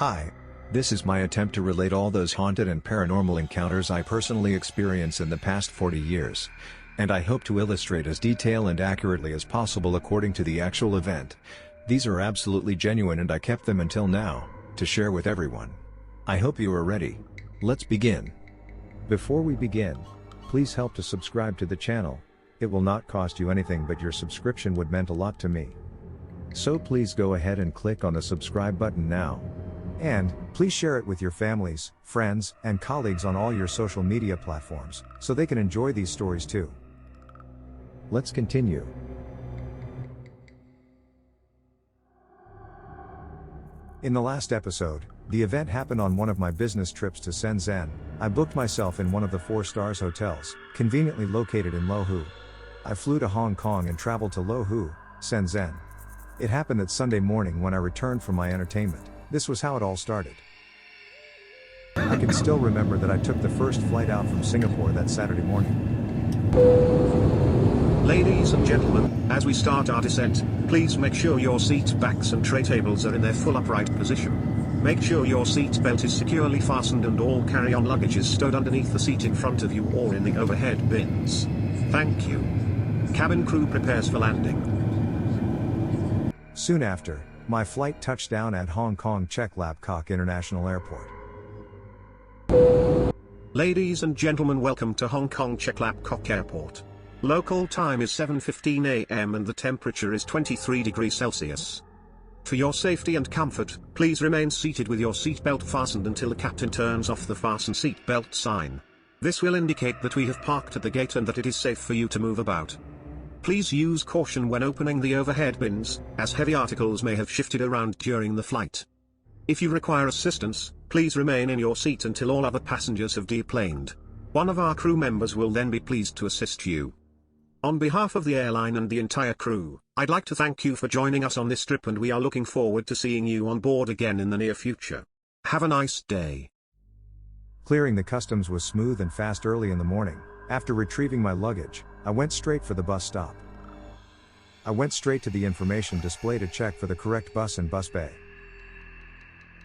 Hi. This is my attempt to relate all those haunted and paranormal encounters I personally experienced in the past 40 years. And I hope to illustrate as detailed and accurately as possible according to the actual event. These are absolutely genuine and I kept them until now, to share with everyone. I hope you are ready. Let's begin. Before we begin, please help to subscribe to the channel. It will not cost you anything, but your subscription would meant a lot to me. So please go ahead and click on the subscribe button now. And, please share it with your families, friends, and colleagues on all your social media platforms, so they can enjoy these stories too. Let's continue. In the last episode, the event happened on one of my business trips to Shenzhen. I booked myself in one of the 4-star hotels, conveniently located in Lohu. I flew to Hong Kong and traveled to Lohu, Shenzhen. It happened that Sunday morning when I returned from my entertainment. This was how it all started. I can still remember that I took the first flight out from Singapore that Saturday morning. Ladies and gentlemen, as we start our descent, please make sure your seat backs and tray tables are in their full upright position. Make sure your seat belt is securely fastened and all carry-on luggage is stowed underneath the seat in front of you or in the overhead bins. Thank you. Cabin crew prepares for landing. Soon after, my flight touched down at Hong Kong Chek Lap Kok International Airport. Ladies and gentlemen, welcome to Hong Kong Chek Lap Kok Airport. Local time is 7:15 a.m. and the temperature is 23 degrees Celsius. For your safety and comfort, please remain seated with your seatbelt fastened until the captain turns off the fasten seatbelt sign. This will indicate that we have parked at the gate and that it is safe for you to move about. Please use caution when opening the overhead bins, as heavy articles may have shifted around during the flight. If you require assistance, please remain in your seat until all other passengers have deplaned. One of our crew members will then be pleased to assist you. On behalf of the airline and the entire crew, I'd like to thank you for joining us on this trip, and we are looking forward to seeing you on board again in the near future. Have a nice day. Clearing the customs was smooth and fast early in the morning. After retrieving my luggage, I went straight for the bus stop. I went straight to the information display to check for the correct bus and bus bay.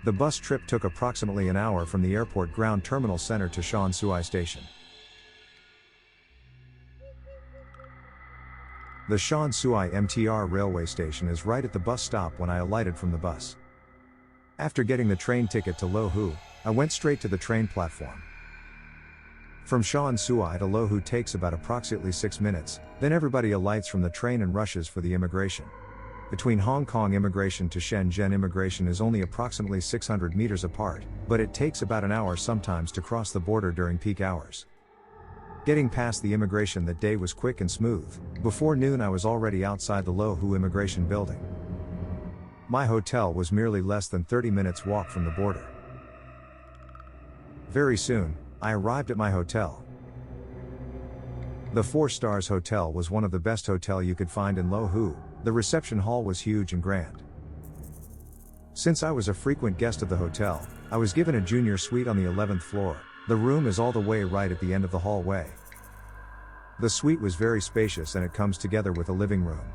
The bus trip took approximately an hour from the airport ground terminal center to Shan Sui station. The Shan Sui MTR railway station is right at the bus stop when I alighted from the bus. After getting the train ticket to Lohu, I went straight to the train platform. From Shan Sui to Lohu takes about approximately 6 minutes, then everybody alights from the train and rushes for the immigration. Between Hong Kong immigration to Shenzhen immigration is only approximately 600 meters apart, but it takes about an hour sometimes to cross the border during peak hours. Getting past the immigration that day was quick and smooth. Before noon I was already outside the Lohu immigration building. My hotel was merely less than 30 minutes walk from the border. Very soon, I arrived at my hotel. The 4 Stars Hotel was one of the best hotel you could find in Lohu. The reception hall was huge and grand. Since I was a frequent guest of the hotel, I was given a junior suite on the 11th floor. The room is all the way right at the end of the hallway. The suite was very spacious and it comes together with a living room.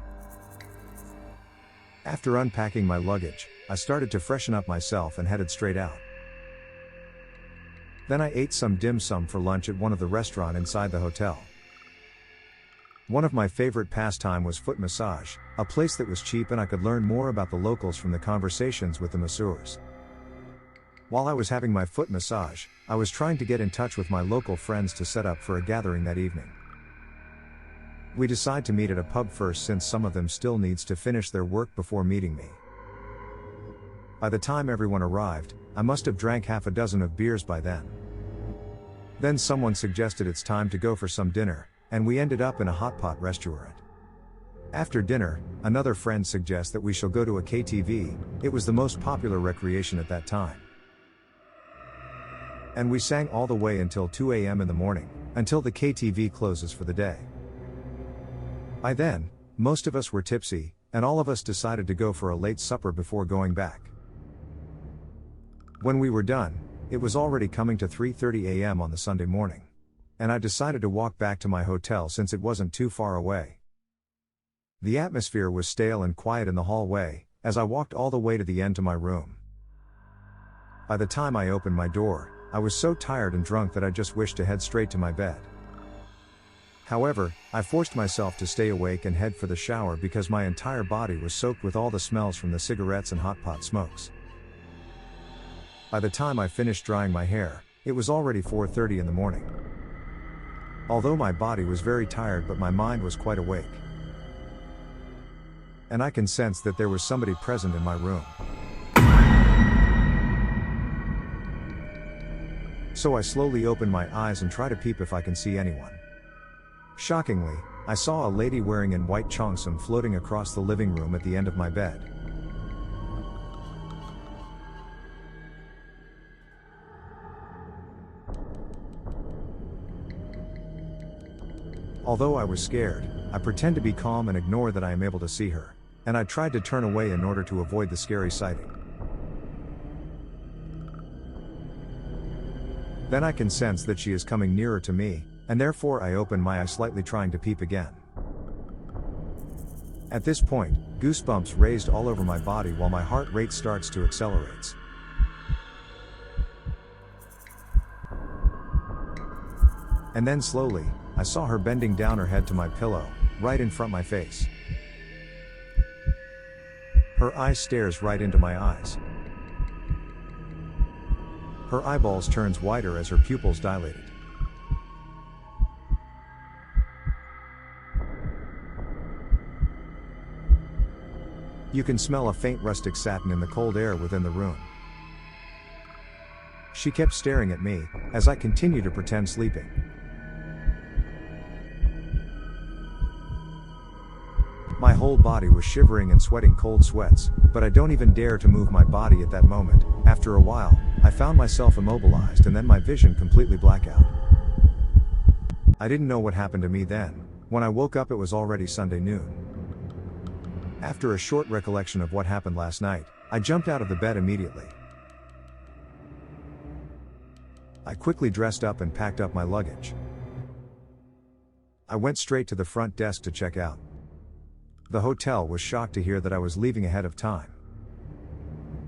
After unpacking my luggage, I started to freshen up myself and headed straight out. Then I ate some dim sum for lunch at one of the restaurants inside the hotel. One of my favorite pastime was foot massage, a place that was cheap and I could learn more about the locals from the conversations with the masseurs. While I was having my foot massage, I was trying to get in touch with my local friends to set up for a gathering that evening. We decide to meet at a pub first since some of them still needs to finish their work before meeting me. By the time everyone arrived, I must have drank half a dozen of beers by then. Then someone suggested it's time to go for some dinner, and we ended up in a hot pot restaurant. After dinner, another friend suggests that we shall go to a KTV. It was the most popular recreation at that time. And we sang all the way until 2 a.m. in the morning, until the KTV closes for the day. By then, most of us were tipsy, and all of us decided to go for a late supper before going back. When we were done, it was already coming to 3:30 a.m. on the Sunday morning. And I decided to walk back to my hotel since it wasn't too far away. The atmosphere was stale and quiet in the hallway, as I walked all the way to the end to my room. By the time I opened my door, I was so tired and drunk that I just wished to head straight to my bed. However, I forced myself to stay awake and head for the shower because my entire body was soaked with all the smells from the cigarettes and hot pot smokes. By the time I finished drying my hair, it was already 4:30 in the morning. Although my body was very tired, but my mind was quite awake. And I can sense that there was somebody present in my room. So I slowly open my eyes and try to peep if I can see anyone. Shockingly, I saw a lady wearing in white cheongsam floating across the living room at the end of my bed. Although I was scared, I pretend to be calm and ignore that I am able to see her, and I tried to turn away in order to avoid the scary sighting. Then I can sense that she is coming nearer to me, and therefore I open my eyes slightly trying to peep again. At this point, goosebumps raised all over my body while my heart rate starts to accelerate. And then slowly, I saw her bending down her head to my pillow, right in front of my face. Her eye stares right into my eyes. Her eyeballs turns wider as her pupils dilated. You can smell a faint rustic satin in the cold air within the room. She kept staring at me, as I continued to pretend sleeping. My whole body was shivering and sweating cold sweats, but I don't even dare to move my body at that moment. After a while, I found myself immobilized and then my vision completely black out. I didn't know what happened to me then. When I woke up it was already Sunday noon. After a short recollection of what happened last night, I jumped out of the bed immediately. I quickly dressed up and packed up my luggage. I went straight to the front desk to check out. The hotel was shocked to hear that I was leaving ahead of time.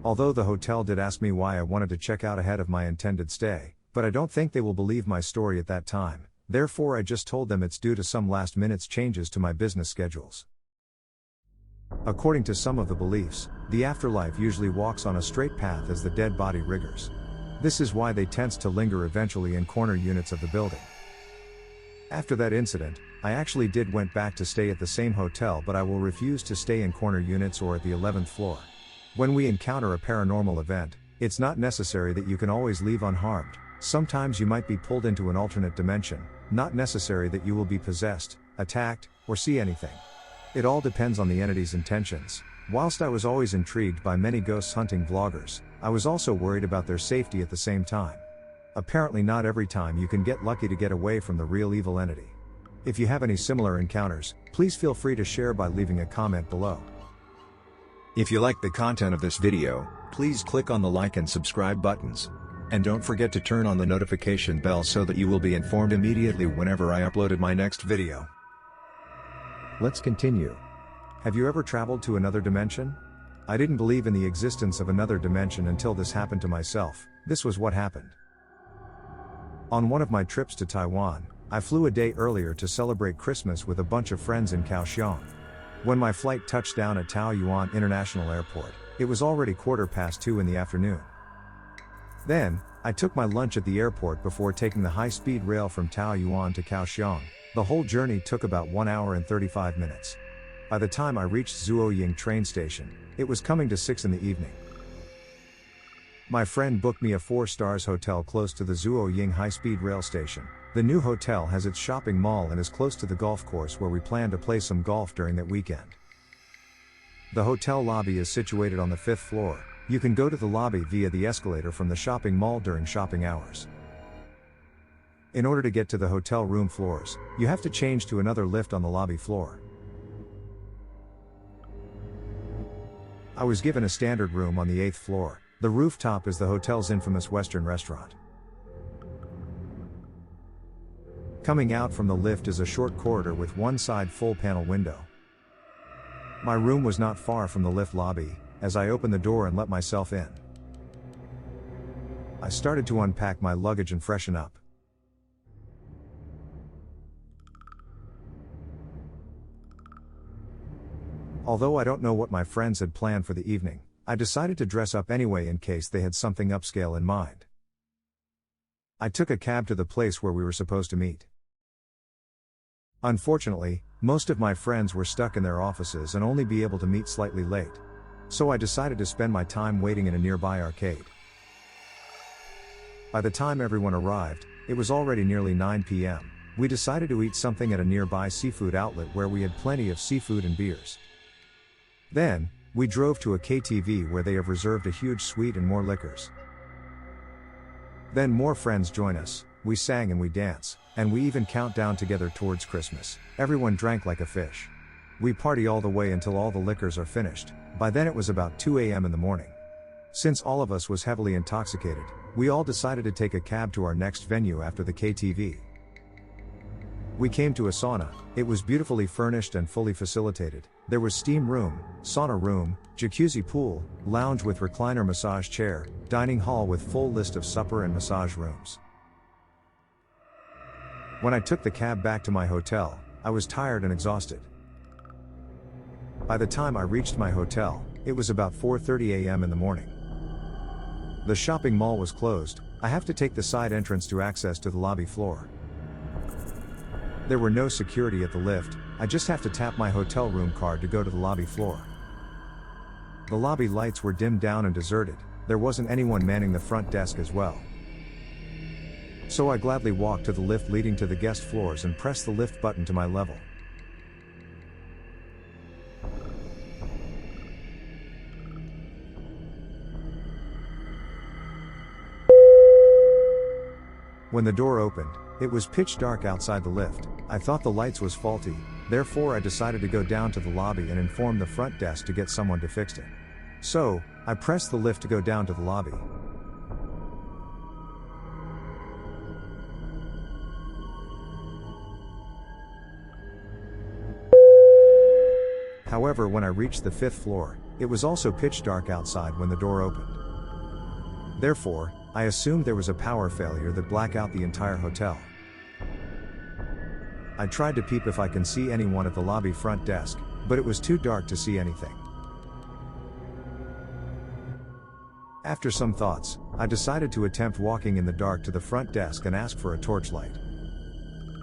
Although the hotel did ask me why I wanted to check out ahead of my intended stay, but I don't think they will believe my story at that time, therefore I just told them it's due to some last-minute changes to my business schedules. According to some of the beliefs, the afterlife usually walks on a straight path as the dead body riggers. This is why they tend to linger eventually in corner units of the building. After that incident, I actually went back to stay at the same hotel, but I will refuse to stay in corner units or at the 11th floor. When we encounter a paranormal event, it's not necessary that you can always leave unharmed. Sometimes you might be pulled into an alternate dimension, not necessary that you will be possessed, attacked, or see anything. It all depends on the entity's intentions. Whilst I was always intrigued by many ghost hunting vloggers, I was also worried about their safety at the same time. Apparently not every time you can get lucky to get away from the real evil entity. If you have any similar encounters, please feel free to share by leaving a comment below. If you like the content of this video, please click on the like and subscribe buttons. And don't forget to turn on the notification bell so that you will be informed immediately whenever I uploaded my next video. Let's continue. Have you ever traveled to another dimension? I didn't believe in the existence of another dimension until this happened to myself. This was what happened. On one of my trips to Taiwan, I flew a day earlier to celebrate Christmas with a bunch of friends in Kaohsiung. When my flight touched down at Taoyuan International Airport, it was already 2:15 in the afternoon. Then, I took my lunch at the airport before taking the high-speed rail from Taoyuan to Kaohsiung. The whole journey took about 1 hour and 35 minutes. By the time I reached Zuoying train station, it was coming to 6 in the evening. My friend booked me a 4-stars hotel close to the Zuoying high-speed rail station. The new hotel has its shopping mall and is close to the golf course where we plan to play some golf during that weekend. The hotel lobby is situated on the 5th floor. You can go to the lobby via the escalator from the shopping mall during shopping hours. In order to get to the hotel room floors, you have to change to another lift on the lobby floor. I was given a standard room on the 8th floor. The rooftop is the hotel's infamous Western restaurant. Coming out from the lift is a short corridor with one side full panel window. My room was not far from the lift lobby, as I opened the door and let myself in. I started to unpack my luggage and freshen up. Although I don't know what my friends had planned for the evening, I decided to dress up anyway in case they had something upscale in mind. I took a cab to the place where we were supposed to meet. Unfortunately, most of my friends were stuck in their offices and only be able to meet slightly late. So I decided to spend my time waiting in a nearby arcade. By the time everyone arrived, it was already nearly 9 p.m. We decided to eat something at a nearby seafood outlet where we had plenty of seafood and beers. Then, we drove to a KTV where they have reserved a huge suite and more liquors. Then more friends join us, we sang and we dance, and we even count down together towards Christmas. Everyone drank like a fish. We party all the way until all the liquors are finished. By then it was about 2 a.m. in the morning. Since all of us was heavily intoxicated, we all decided to take a cab to our next venue after the KTV. We came to a sauna. It was beautifully furnished and fully facilitated. There was steam room, sauna room, jacuzzi pool, lounge with recliner massage chair, dining hall with full list of supper and massage rooms. When I took the cab back to my hotel, I was tired and exhausted. By the time I reached my hotel, it was about 4:30 a.m. in the morning. The shopping mall was closed. I have to take the side entrance to access to the lobby floor. There were no security at the lift, I just have to tap my hotel room card to go to the lobby floor. The lobby lights were dimmed down and deserted, there wasn't anyone manning the front desk as well. So I gladly walked to the lift leading to the guest floors and pressed the lift button to my level. When the door opened, it was pitch dark outside the lift. I thought the lights was faulty, therefore I decided to go down to the lobby and inform the front desk to get someone to fix it. So, I pressed the lift to go down to the lobby. However, when I reached the 5th floor, it was also pitch dark outside when the door opened. Therefore, I assumed there was a power failure that blacked out the entire hotel. I tried to peep if I can see anyone at the lobby front desk, but it was too dark to see anything. After some thoughts, I decided to attempt walking in the dark to the front desk and ask for a torchlight.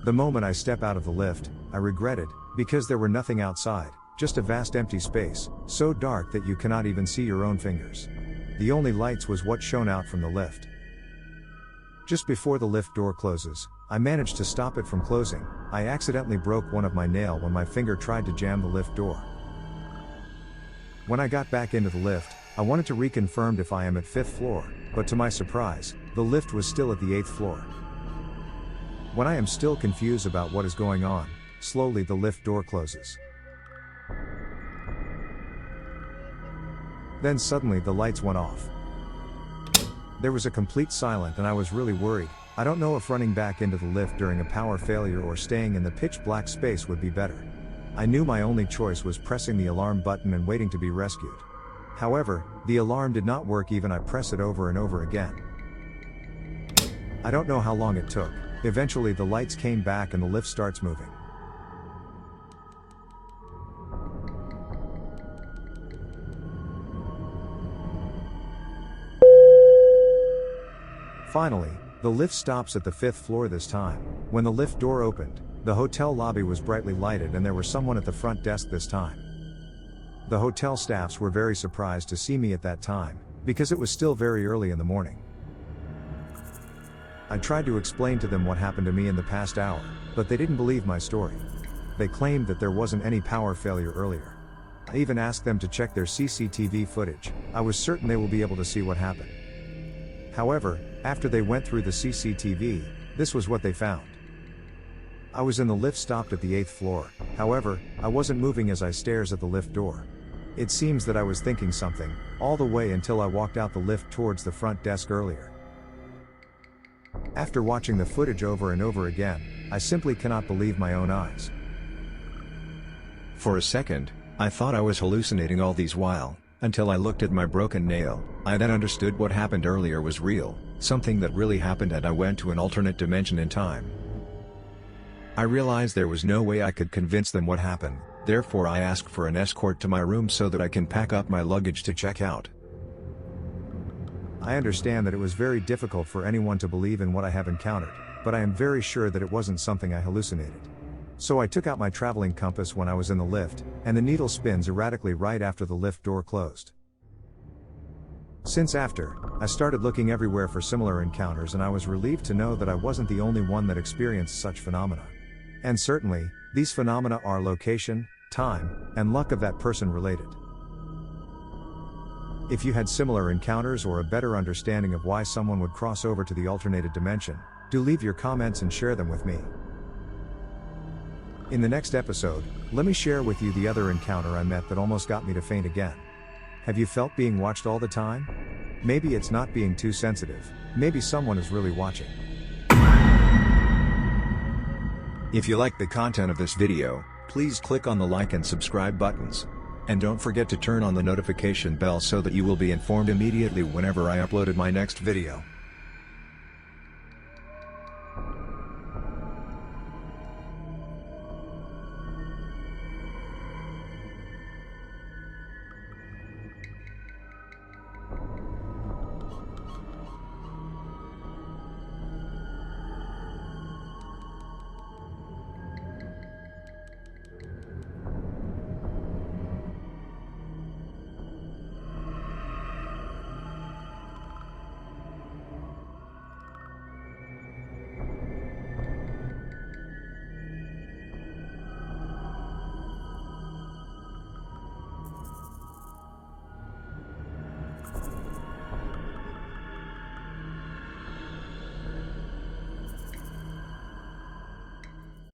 The moment I step out of the lift, I regretted, because there were nothing outside, just a vast empty space, so dark that you cannot even see your own fingers. The only lights was what shone out from the lift. Just before the lift door closes, I managed to stop it from closing. I accidentally broke one of my nail when my finger tried to jam the lift door. When I got back into the lift, I wanted to reconfirm if I am at 5th floor, but to my surprise, the lift was still at the 8th floor. When I am still confused about what is going on, slowly the lift door closes. Then suddenly the lights went off. There was a complete silence and I was really worried. I don't know if running back into the lift during a power failure or staying in the pitch black space would be better. I knew my only choice was pressing the alarm button and waiting to be rescued. However, the alarm did not work even I press it over and over again. I don't know how long it took. Eventually the lights came back and the lift starts moving. Finally, the lift stops at the 5th floor this time. When the lift door opened, the hotel lobby was brightly lighted and there was someone at the front desk this time. The hotel staffs were very surprised to see me at that time, because it was still very early in the morning. I tried to explain to them what happened to me in the past hour, but they didn't believe my story. They claimed that there wasn't any power failure earlier. I even asked them to check their CCTV footage. I was certain they will be able to see what happened. However, after they went through the CCTV, this was what they found. I was in the lift stopped at the 8th floor, however, I wasn't moving as I stares at the lift door. It seems that I was thinking something, all the way until I walked out the lift towards the front desk earlier. After watching the footage over and over again, I simply cannot believe my own eyes. For a second, I thought I was hallucinating all these while, until I looked at my broken nail. I then understood what happened earlier was real. something that really happened, and I went to an alternate dimension in time. I realized there was no way I could convince them what happened, therefore I asked for an escort to my room so that I can pack up my luggage to check out. I understand that it was very difficult for anyone to believe in what I have encountered, but I am very sure that it wasn't something I hallucinated. So I took out my traveling compass when I was in the lift, and the needle spins erratically right after the lift door closed. Since after, I started looking everywhere for similar encounters, and I was relieved to know that I wasn't the only one that experienced such phenomena. And certainly, these phenomena are location, time, and luck of that person related. If you had similar encounters or a better understanding of why someone would cross over to the alternated dimension, do leave your comments and share them with me. In the next episode, let me share with you the other encounter I met that almost got me to faint again. Have you felt being watched all the time? Maybe it's not being too sensitive, maybe someone is really watching. If you like the content of this video, please click on the like and subscribe buttons. And don't forget to turn on the notification bell so that you will be informed immediately whenever I uploaded my next video.